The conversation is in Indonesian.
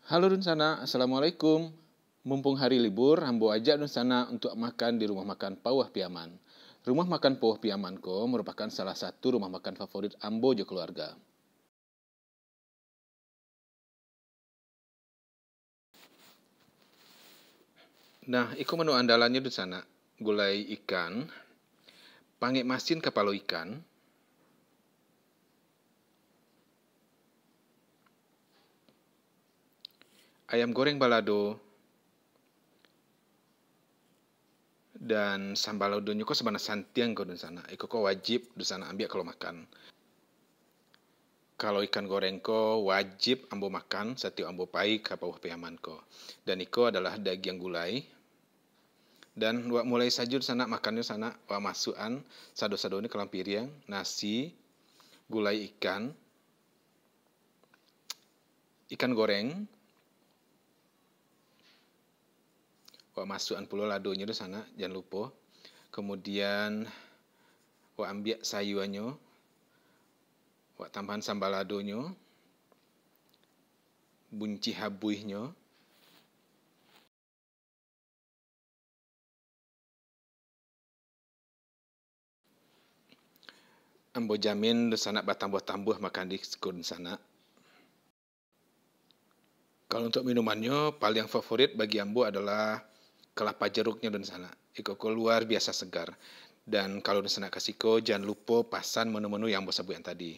Halo Dunsana, Assalamualaikum. Mumpung hari libur, Ambo ajak Dunsana untuk makan di rumah makan Pauah Piaman. Rumah makan Pauah Piaman ko merupakan salah satu rumah makan favorit Ambo jo keluarga. Nah, iko menu andalannya Dunsana, gulai ikan, pange masin kepala ikan, ayam goreng balado, dan sambal ladonya ko sebenarnya santiang ko Dunsana. Iko ko wajib Dunsana ambil kalau makan. Kalau ikan goreng ko wajib ambo makan setiap ambo pai ke Pauah Piaman ko. Dan iko adalah daging gulai. Dan wak mulai saja sana makannya sana wak masukan sado-sado ini kelam piring, nasi, gulai ikan goreng, wak masukan pulau ladonya di sana jangan lupa. Kemudian wak ambil sayurannya, wak tambahan sambal ladonya, bunci habuihnya, ambo jamin di sana bertambah-tambah makan di sekun sana. Kalau untuk minumannya, paling favorit bagi ambo adalah kelapa jeruknya di sana. Iko luar biasa segar. Dan kalau di sana kasih ko, jangan lupa pasan menu-menu yang ambo sebutkan tadi.